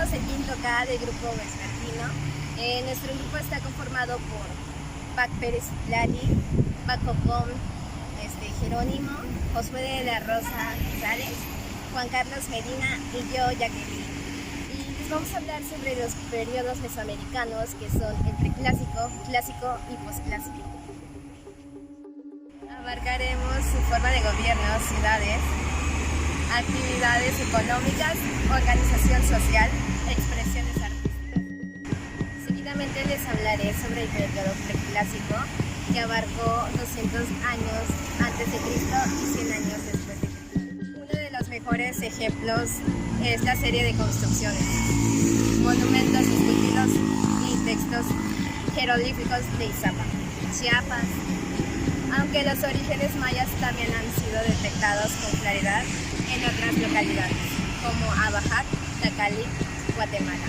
somos el quinto K del grupo vespertino. Nuestro grupo está conformado por Pac Pérez Lali, Paco Com, Jerónimo, Josué de la Rosa González, Juan Carlos Medina y yo, Jacqueline. Y les vamos a hablar sobre los periodos mesoamericanos que son el preclásico, clásico y posclásico. Abarcaremos su forma de gobierno, ciudades, actividades económicas, organización social, expresiones artísticas. Seguidamente les hablaré sobre el periodo preclásico, que abarcó 200 años antes de Cristo y 100 años después de Cristo. Uno de los mejores ejemplos es la serie de construcciones, monumentos esculpidos y textos jeroglíficos de Izapa, Chiapas, aunque los orígenes mayas también han sido detectados con claridad en otras localidades, como Abajac, Tacalic, Guatemala.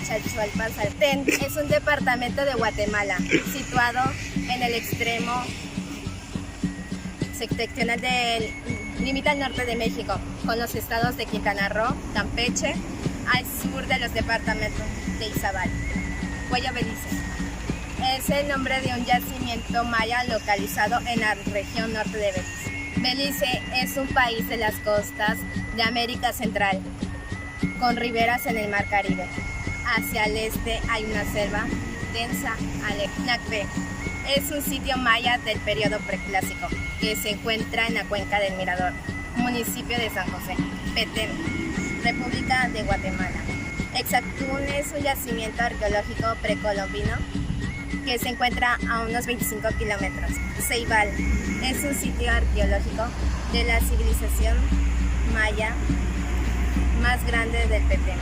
Chalchualpa-Saltén es un departamento de Guatemala, situado en el extremo septentrional del límite al norte de México, con los estados de Quintana Roo, Campeche, al sur de los departamentos de Izabal. Cuello Belice es el nombre de un yacimiento maya localizado en la región norte de Belice. Belice es un país de las costas de América Central, con riberas en el Mar Caribe. Hacia el este hay una selva densa. Nacbe es un sitio maya del periodo preclásico que se encuentra en la cuenca del Mirador, municipio de San José. Petén, República de Guatemala. Exactún es un yacimiento arqueológico precolombino que se encuentra a unos 25 kilómetros. Ceibal es un sitio arqueológico de la civilización maya más grande del Petén.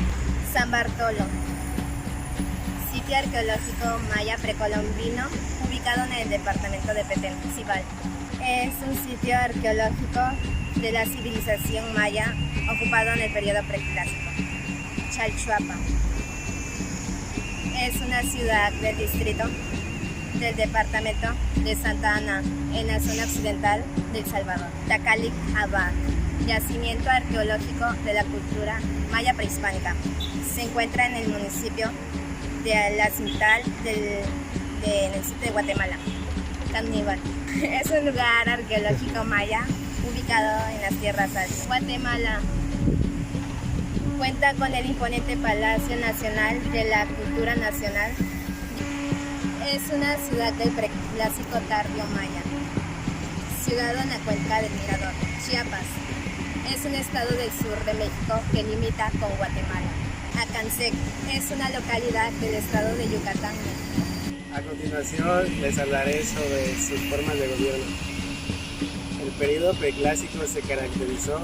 San Bartolo, sitio arqueológico maya precolombino ubicado en el departamento de Petén. Cibal es un sitio arqueológico de la civilización maya ocupado en el periodo preclásico. Chalchuapa es una ciudad del distrito del departamento de Santa Ana, en la zona occidental de El Salvador. Tacalic, Abac, yacimiento arqueológico de la cultura maya prehispánica. Se encuentra en el municipio de La Cintal en el sitio de Guatemala. Caníbal es un lugar arqueológico maya ubicado en las tierras altas. Guatemala cuenta con el imponente Palacio Nacional de la Cultura Nacional. Es una ciudad del preclásico tardío maya, situado en la cuenca del Mirador. Chiapas es un estado del sur de México que limita con Guatemala. Acancec es una localidad del estado de Yucatán, México. A continuación les hablaré sobre sus formas de gobierno. El periodo preclásico se caracterizó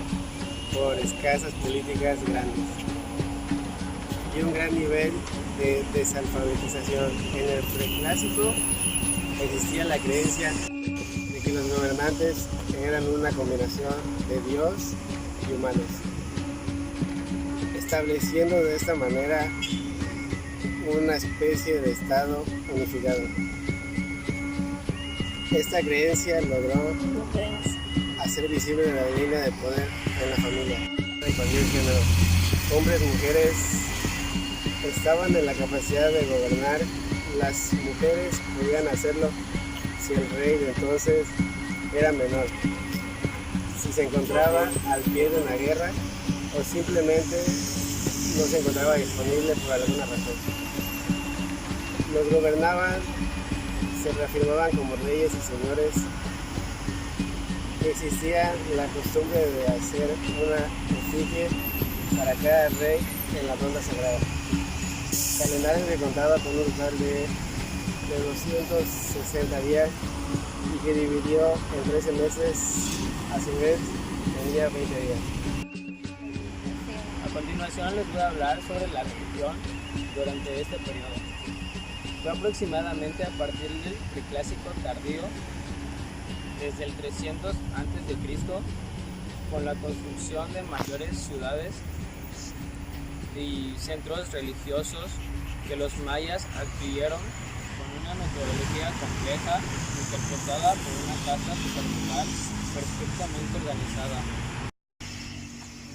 por escasas políticas grandes y un gran nivel de desalfabetización. En el preclásico existía la creencia de que los gobernantes eran una combinación de Dios y humanos, estableciendo de esta manera una especie de estado unificado. Esta creencia logró hacer visible la línea de poder en la familia de cualquier género. Hombres y mujeres estaban en la capacidad de gobernar. Las mujeres podían hacerlo si el rey de entonces era menor, si se encontraba al pie de una guerra o simplemente no se encontraba disponible por alguna razón. Los gobernaban, se reafirmaban como reyes y señores. Existía la costumbre de hacer una efigie para cada rey en la ronda sagrada. Calendario que contaba con un total de 260 días y que dividió en 13 meses, a su vez tenía 20 días. A continuación les voy a hablar sobre la religión durante este periodo. Fue aproximadamente a partir del preclásico tardío, desde el 300 a.C., con la construcción de mayores ciudades y centros religiosos que los mayas adquirieron con una metodología compleja interpretada por una casa particular perfectamente organizada.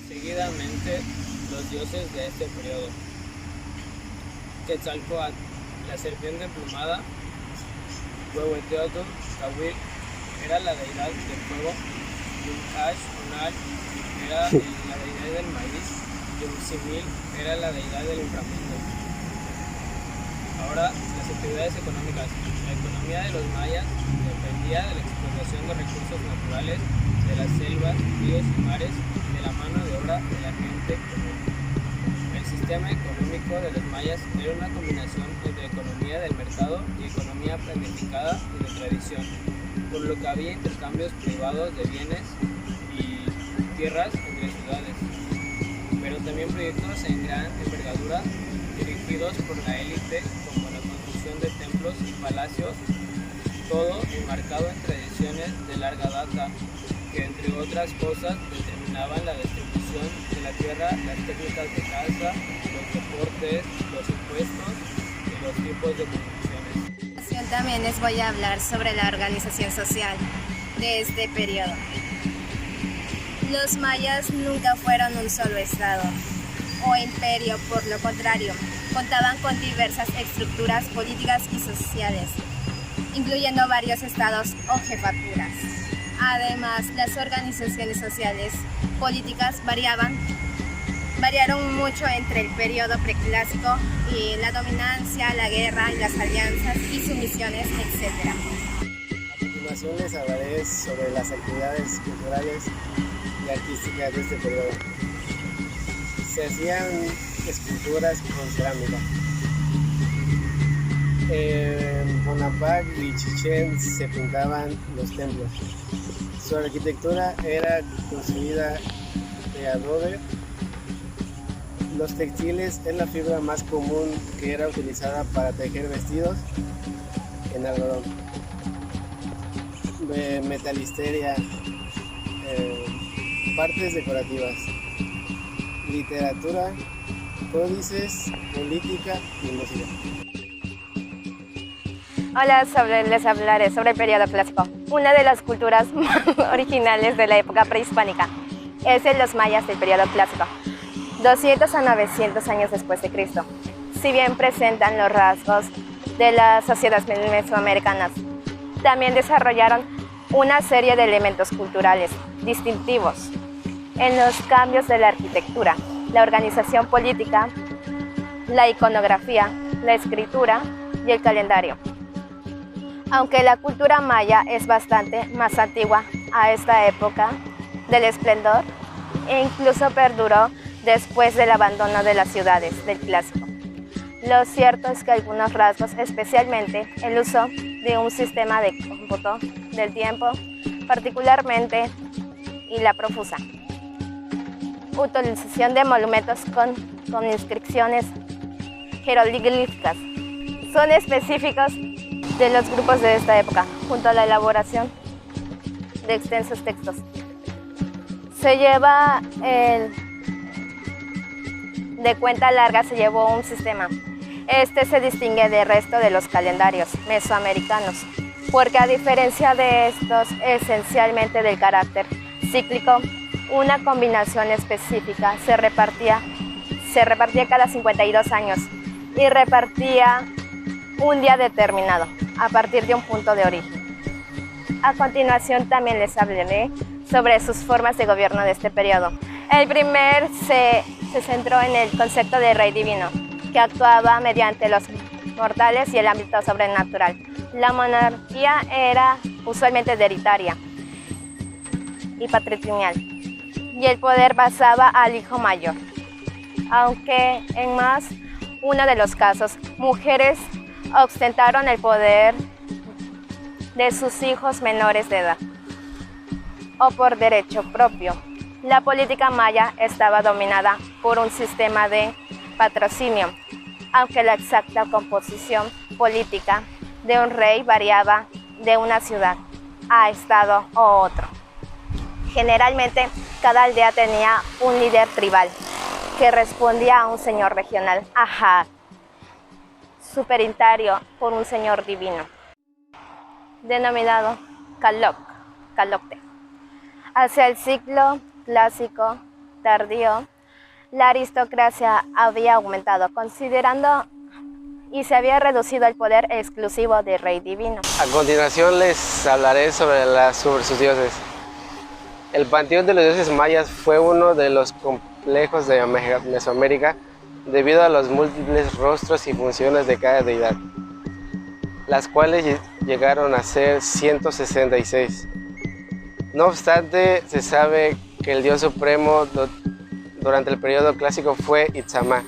Seguidamente principalmente los dioses de este periodo. Quetzalcóatl, la serpiente emplumada. Huehueteotl, Cahuil, era la deidad del fuego. Yuncash, Unal, era la deidad del maíz. Yumsimil era la deidad del inframundo. Ahora, las actividades económicas. La economía de los mayas dependía de la explotación de recursos naturales, de las selvas, ríos y mares, de la mano de obra de la gente común. El sistema económico de los mayas era una combinación entre economía del mercado y economía planificada y de tradición, por lo que había intercambios privados de bienes y tierras entre ciudades, pero también proyectos en gran envergadura dirigidos por la élite, como la construcción de templos y palacios, todo enmarcado en tradiciones de larga data, que entre otras cosas determinaban la distribución de la tierra, las técnicas de caza, los deportes, los impuestos y los tipos de construcciones. También les voy a hablar sobre la organización social de este periodo. Los mayas nunca fueron un solo estado o imperio, por lo contrario, contaban con diversas estructuras políticas y sociales, incluyendo varios estados o jefaturas. Además, las organizaciones sociales políticas variaron mucho entre el periodo preclásico y la dominancia, la guerra, las alianzas y sumisiones, etc. A continuación les hablaré sobre las actividades culturales y artísticas de este periodo. Se hacían esculturas con cerámica. En Bonampak y Chichén se pintaban los templos. Su arquitectura era construida de adobe. Los textiles es la fibra más común que era utilizada para tejer vestidos en algodón. Metalisteria, partes decorativas, literatura, códices, política y música. Hola, les hablaré sobre el periodo clásico, una de las culturas más originales de la época prehispánica. Es de los mayas del periodo clásico, 200 a 900 años después de Cristo. Si bien presentan los rasgos de las sociedades mesoamericanas, también desarrollaron una serie de elementos culturales distintivos en los cambios de la arquitectura, la organización política, la iconografía, la escritura y el calendario. Aunque la cultura maya es bastante más antigua a esta época del esplendor e incluso perduró después del abandono de las ciudades del clásico. Lo cierto es que algunos rasgos, especialmente el uso de un sistema de cómputo del tiempo, particularmente, y la profusa utilización de monumentos con inscripciones jeroglíficas, son específicos de los grupos de esta época, junto a la elaboración de extensos textos. Se lleva de cuenta larga se llevó un sistema. Este se distingue del resto de los calendarios mesoamericanos, porque a diferencia de estos, esencialmente del carácter cíclico, una combinación específica se repartía cada 52 años y repartía un día determinado, a partir de un punto de origen. A continuación también les hablaré sobre sus formas de gobierno de este periodo. El primer se centró en el concepto de rey divino, que actuaba mediante los mortales y el ámbito sobrenatural. La monarquía era usualmente hereditaria y patrilineal, y el poder pasaba al hijo mayor, aunque en más uno de los casos, mujeres ostentaron el poder de sus hijos menores de edad o por derecho propio. La política maya estaba dominada por un sistema de patrocinio, aunque la exacta composición política de un rey variaba de una ciudad a estado u otro. Generalmente, cada aldea tenía un líder tribal que respondía a un señor regional, ajá, superintario por un señor divino, denominado Calocte. Hacia el ciclo clásico tardío, la aristocracia había aumentado, considerando y se había reducido el poder exclusivo del rey divino. A continuación les hablaré sobre sus dioses. El panteón de los dioses mayas fue uno de los complejos de Mesoamérica debido a los múltiples rostros y funciones de cada deidad, las cuales llegaron a ser 166. No obstante, se sabe que el dios supremo durante el periodo clásico fue Itzamá,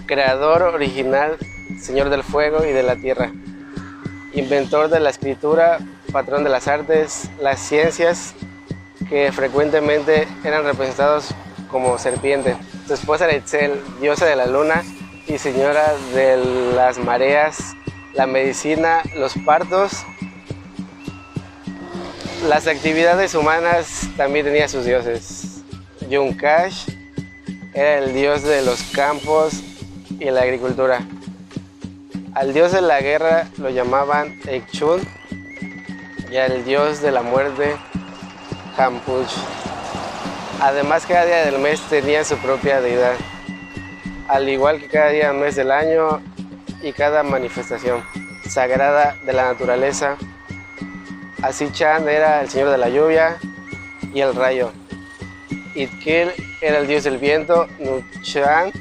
creador original, señor del fuego y de la tierra, inventor de la escritura, patrón de las artes, las ciencias, que frecuentemente eran representados como serpiente. Su esposa era Itzel, diosa de la luna y señora de las mareas, la medicina, los partos. Las actividades humanas también tenía sus dioses. Yunkash era el dios de los campos y la agricultura. Al dios de la guerra lo llamaban Ekchun y al dios de la muerte Hampuch. Además, cada día del mes tenía su propia deidad, al igual que cada día del mes del año y cada manifestación sagrada de la naturaleza. Así Chan era el señor de la lluvia y el rayo. Itkil era el dios del viento, Nuchan,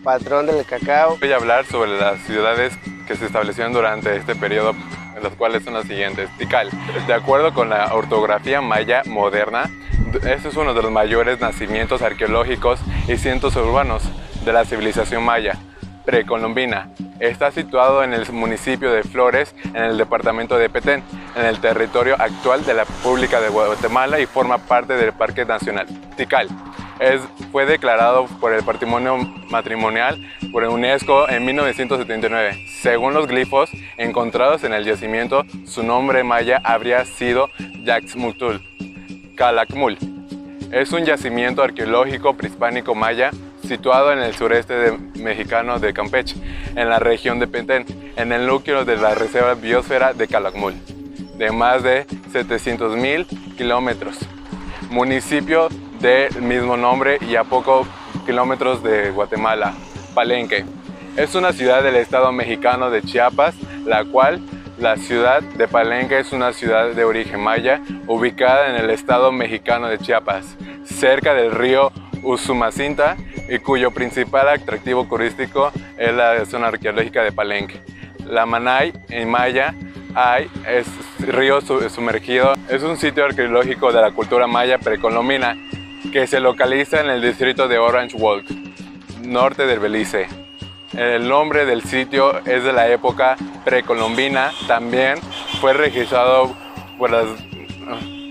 patrón del cacao. Voy a hablar sobre las ciudades que se establecieron durante este periodo, en las cuales son las siguientes. Tikal, de acuerdo con la ortografía maya moderna, este es uno de los mayores nacimientos arqueológicos y centros urbanos de la civilización maya precolombina. Está situado en el municipio de Flores, en el departamento de Petén, en el territorio actual de la República de Guatemala y forma parte del Parque Nacional Tikal. Fue declarado por el Patrimonio Matrimonial por el UNESCO en 1979. Según los glifos encontrados en el yacimiento, su nombre maya habría sido Yaxmutul, Calakmul. Es un yacimiento arqueológico prehispánico maya situado en el sureste mexicano de Campeche, en la región de Petén, en el núcleo de la Reserva Biosfera de Calakmul, de más de 700,000 kilómetros. Municipio del mismo nombre y a pocos kilómetros de Guatemala, Palenque. Es una ciudad del estado mexicano de Chiapas, la ciudad de Palenque es una ciudad de origen maya, ubicada en el estado mexicano de Chiapas, cerca del río Usumacinta, y cuyo principal atractivo turístico es la zona arqueológica de Palenque. La Manay, en maya, es río sumergido. Es un sitio arqueológico de la cultura maya precolombina que se localiza en el distrito de Orange Walk, norte del Belice. El nombre del sitio es de la época precolombina. También fue registrado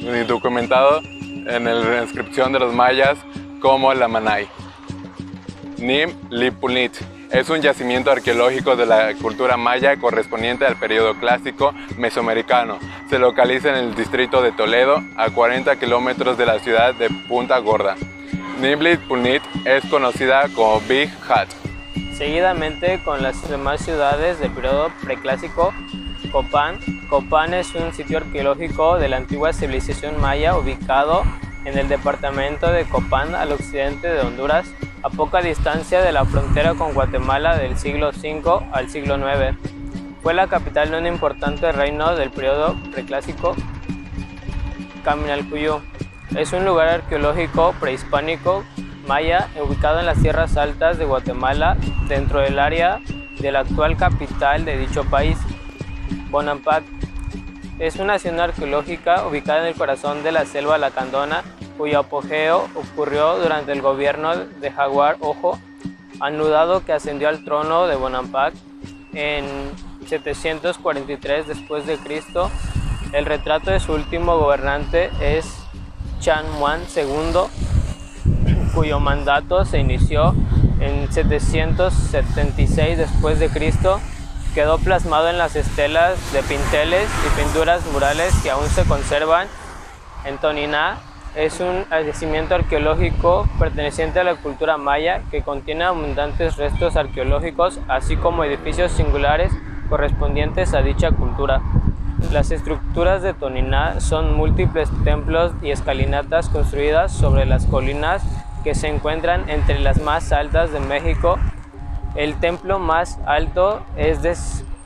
y documentado en la inscripción de los mayas como la Manay. Nim Lipunit es un yacimiento arqueológico de la cultura maya correspondiente al periodo clásico mesoamericano. Se localiza en el distrito de Toledo, a 40 kilómetros de la ciudad de Punta Gorda. Nim Lipunit es conocida como Big Hat. Seguidamente con las demás ciudades del periodo preclásico, Copán. Copán es un sitio arqueológico de la antigua civilización maya ubicado en el departamento de Copán, al occidente de Honduras, a poca distancia de la frontera con Guatemala del siglo V al siglo IX. Fue la capital de un importante reino del periodo preclásico, Caminalcuyú. Es un lugar arqueológico prehispánico maya ubicado en las tierras altas de Guatemala, dentro del área de la actual capital de dicho país, Bonampak. Es una zona arqueológica ubicada en el corazón de la selva lacandona, cuyo apogeo ocurrió durante el gobierno de Jaguar Ojo, anudado, que ascendió al trono de Bonampak en 743 después de Cristo. El retrato de su último gobernante es Chan Muan II, cuyo mandato se inició en 776 después de Cristo. Quedó plasmado en las estelas de pinteles y pinturas murales que aún se conservan en Toniná. Es un yacimiento arqueológico perteneciente a la cultura maya que contiene abundantes restos arqueológicos, así como edificios singulares correspondientes a dicha cultura. Las estructuras de Toniná son múltiples templos y escalinatas construidas sobre las colinas que se encuentran entre las más altas de México. El templo más alto es de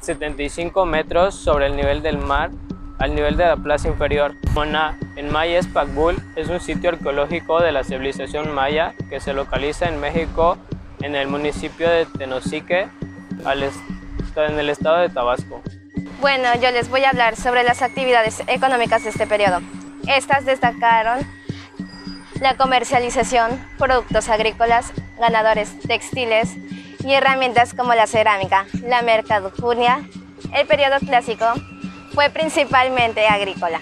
75 metros sobre el nivel del mar, al nivel de la plaza inferior. En maya es Pacbul, es un sitio arqueológico de la civilización maya que se localiza en México, en el municipio de Tenosique, en el estado de Tabasco. Bueno, yo les voy a hablar sobre las actividades económicas de este periodo. Estas destacaron la comercialización, productos agrícolas, ganadores textiles y herramientas como la cerámica, la mercadotecnia. El periodo clásico fue principalmente agrícola.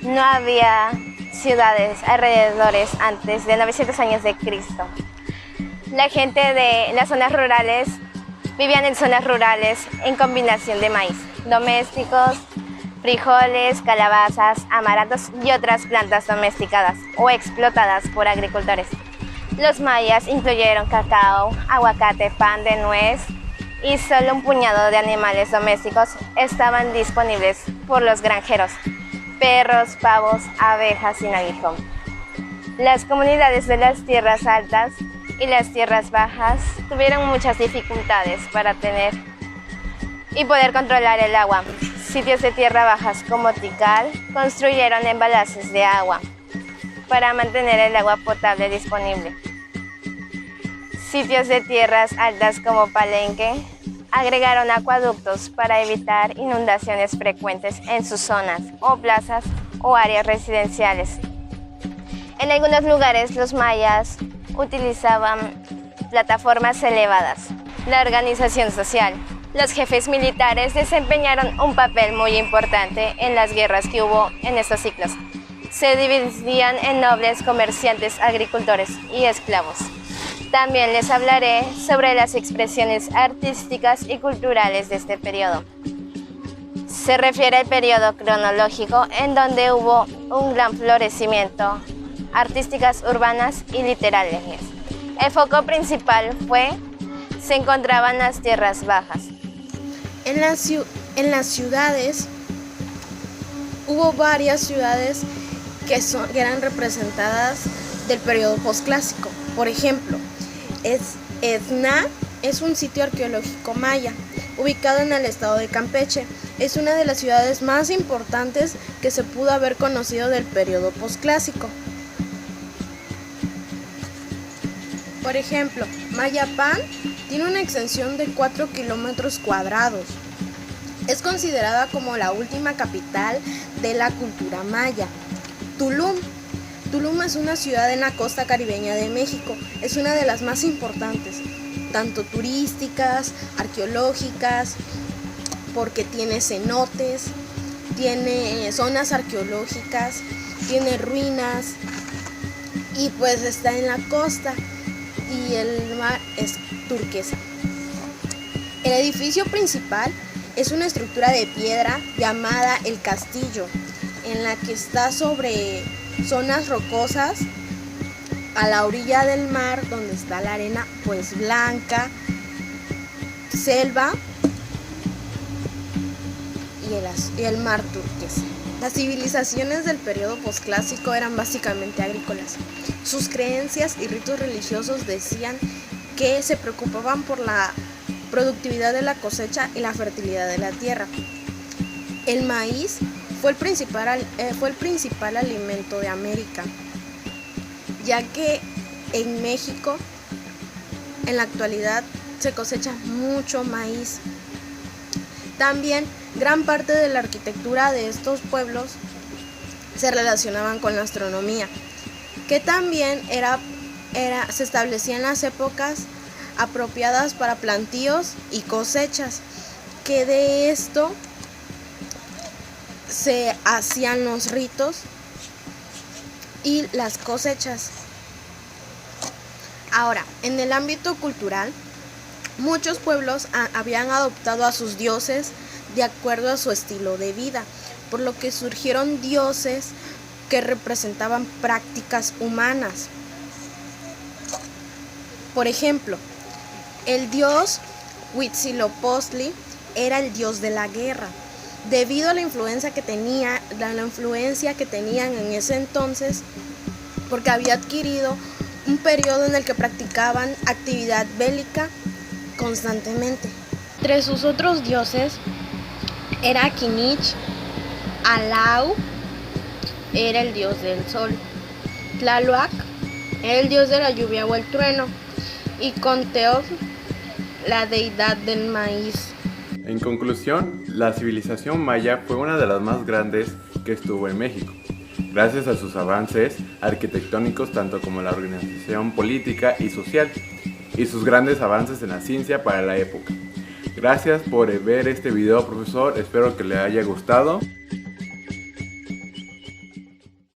No había ciudades alrededores antes de 900 años de Cristo. La gente de las zonas rurales vivían en zonas rurales en combinación de maíz, domésticos, frijoles, calabazas, amarantos y otras plantas domesticadas o explotadas por agricultores. Los mayas incluyeron cacao, aguacate, pan de nuez y solo un puñado de animales domésticos estaban disponibles por los granjeros: perros, pavos, abejas sin aguijón. Las comunidades de las tierras altas y las tierras bajas tuvieron muchas dificultades para tener y poder controlar el agua. Sitios de tierra bajas como Tikal construyeron embalses de agua para mantener el agua potable disponible. Sitios de tierras altas como Palenque agregaron acueductos para evitar inundaciones frecuentes en sus zonas o plazas o áreas residenciales. En algunos lugares los mayas utilizaban plataformas elevadas. La organización social. Los jefes militares desempeñaron un papel muy importante en las guerras que hubo en estos ciclos. Se dividían en nobles, comerciantes, agricultores y esclavos. También les hablaré sobre las expresiones artísticas y culturales de este periodo. Se refiere al periodo cronológico en donde hubo un gran florecimiento artísticas urbanas y literarias. El foco principal se encontraban las tierras bajas. En las ciudades hubo varias ciudades que eran representadas del periodo posclásico. Por ejemplo, Etna es un sitio arqueológico maya ubicado en el estado de Campeche. Es una de las ciudades más importantes que se pudo haber conocido del periodo posclásico. Por ejemplo, Mayapán tiene una extensión de 4 kilómetros cuadrados. Es considerada como la última capital de la cultura maya. Tulum es una ciudad en la costa caribeña de México. Es una de las más importantes, tanto turísticas, arqueológicas, porque tiene cenotes, tiene zonas arqueológicas, tiene ruinas y pues está en la costa y el mar es turquesa. El edificio principal es una estructura de piedra llamada el castillo, en la que está sobre zonas rocosas a la orilla del mar, donde está la arena pues blanca, selva y el mar turquesa. Las civilizaciones del periodo posclásico eran básicamente agrícolas. Sus creencias y ritos religiosos decían que se preocupaban por la productividad de la cosecha y la fertilidad de la tierra. El maíz fue el principal alimento de América, ya que en México en la actualidad se cosecha mucho maíz. También gran parte de la arquitectura de estos pueblos se relacionaban con la astronomía, que también se establecía en las épocas apropiadas para plantíos y cosechas, que de esto se hacían los ritos y las cosechas. Ahora, en el ámbito cultural, muchos pueblos habían adoptado a sus dioses de acuerdo a su estilo de vida, por lo que surgieron dioses que representaban prácticas humanas. Por ejemplo, el dios Huitzilopochtli era el dios de la guerra, debido a la influencia que tenían en ese entonces, porque había adquirido un periodo en el que practicaban actividad bélica constantemente. Entre sus otros dioses era Kinich, Alau era el dios del sol, Tlaloc era el dios de la lluvia o el trueno, y Conteotl, la deidad del maíz. En conclusión, la civilización maya fue una de las más grandes que estuvo en México, gracias a sus avances arquitectónicos tanto como la organización política y social, y sus grandes avances en la ciencia para la época. Gracias por ver este video, profesor, espero que le haya gustado.